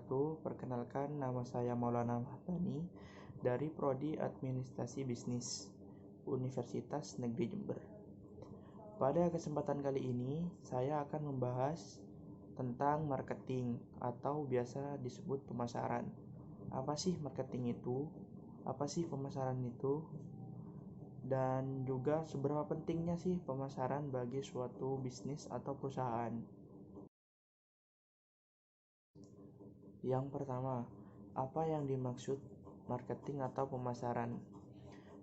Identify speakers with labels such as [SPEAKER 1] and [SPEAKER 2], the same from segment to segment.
[SPEAKER 1] wabarakatuh. Perkenalkan, nama saya Maulana Mahdani dari Prodi Administrasi Bisnis Universitas Negeri Jember. Pada kesempatan kali ini, saya akan membahas tentang marketing atau biasa disebut pemasaran. Apa sih marketing itu? Apa sih pemasaran itu? Dan juga seberapa pentingnya sih pemasaran bagi suatu bisnis atau perusahaan? Yang pertama, apa yang dimaksud marketing atau pemasaran?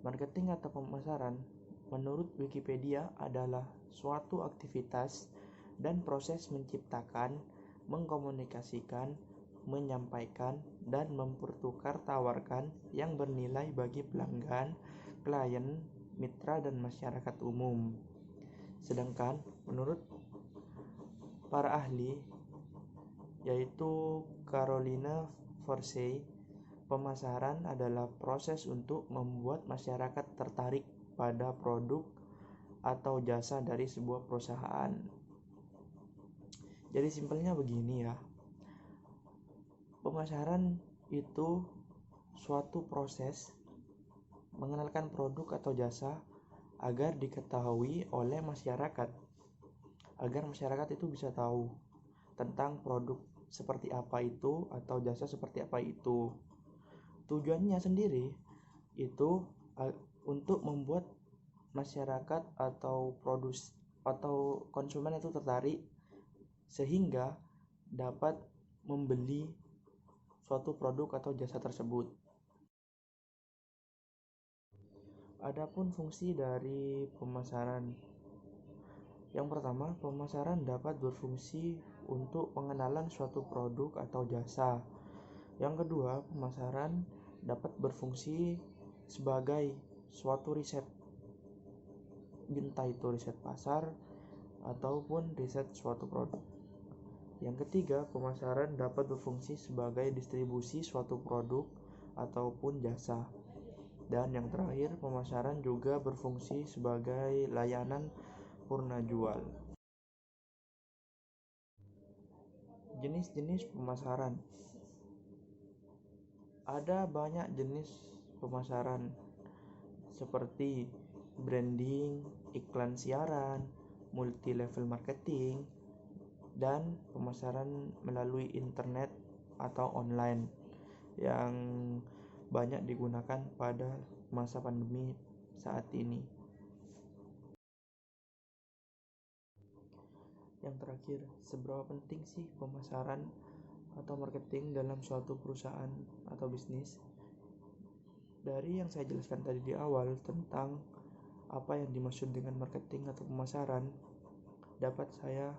[SPEAKER 1] Marketing atau pemasaran, menurut Wikipedia, adalah suatu aktivitas dan proses menciptakan, mengkomunikasikan, menyampaikan, dan mempertukartawarkan yang bernilai bagi pelanggan, klien, mitra, dan masyarakat umum. Sedangkan menurut para ahli, yaitu Caroline Forsey, pemasaran adalah proses untuk membuat masyarakat tertarik pada produk atau jasa dari sebuah perusahaan. Jadi simpelnya begini ya. Pemasaran itu suatu proses mengenalkan produk atau jasa agar diketahui oleh masyarakat. Agar masyarakat itu bisa tahu tentang produk seperti apa itu atau jasa seperti apa itu. Tujuannya sendiri itu untuk membuat masyarakat atau konsumen itu tertarik sehingga dapat membeli suatu produk atau jasa tersebut. Adapun fungsi dari pemasaran. Yang pertama, pemasaran dapat berfungsi untuk pengenalan suatu produk atau jasa. Yang kedua, pemasaran dapat berfungsi sebagai suatu riset, entah itu riset pasar ataupun riset suatu produk. Yang ketiga, pemasaran dapat berfungsi sebagai distribusi suatu produk ataupun jasa. Dan yang terakhir, pemasaran juga berfungsi sebagai layanan purna jual. Jenis-jenis pemasaran. Ada banyak jenis pemasaran seperti branding, iklan siaran, multi-level marketing, dan pemasaran melalui internet atau online yang banyak digunakan pada masa pandemi saat ini. Yang terakhir, seberapa penting sih pemasaran atau marketing dalam suatu perusahaan atau bisnis? Dari yang saya jelaskan tadi di awal tentang apa yang dimaksud dengan marketing atau pemasaran, dapat saya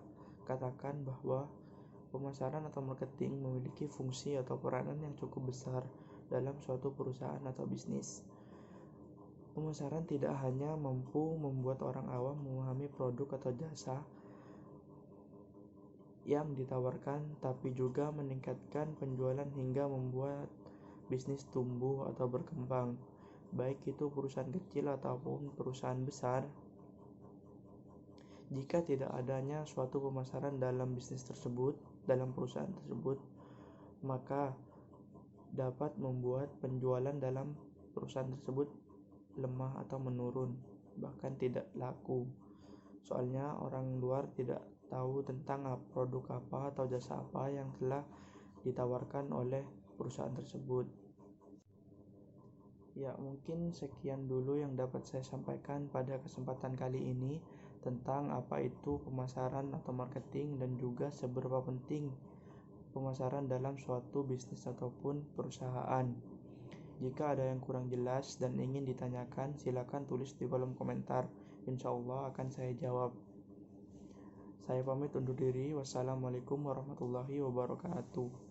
[SPEAKER 1] katakan bahwa pemasaran atau marketing memiliki fungsi atau peranan yang cukup besar dalam suatu perusahaan atau bisnis. Pemasaran tidak hanya mampu membuat orang awam memahami produk atau jasa yang ditawarkan, tapi juga meningkatkan penjualan hingga membuat bisnis tumbuh atau berkembang, baik itu perusahaan kecil ataupun perusahaan besar. Jika tidak adanya suatu pemasaran dalam bisnis tersebut, dalam perusahaan tersebut, maka dapat membuat penjualan dalam perusahaan tersebut lemah atau menurun, bahkan tidak laku. Soalnya orang luar tidak tahu tentang produk apa atau jasa apa yang telah ditawarkan oleh perusahaan tersebut. Ya, mungkin sekian dulu yang dapat saya sampaikan pada kesempatan kali ini tentang apa itu pemasaran atau marketing dan juga seberapa penting pemasaran dalam suatu bisnis ataupun perusahaan. Jika ada yang kurang jelas dan ingin ditanyakan, silakan tulis di kolom komentar. Insya Allah akan saya jawab. Saya pamit undur diri. Wassalamualaikum warahmatullahi wabarakatuh.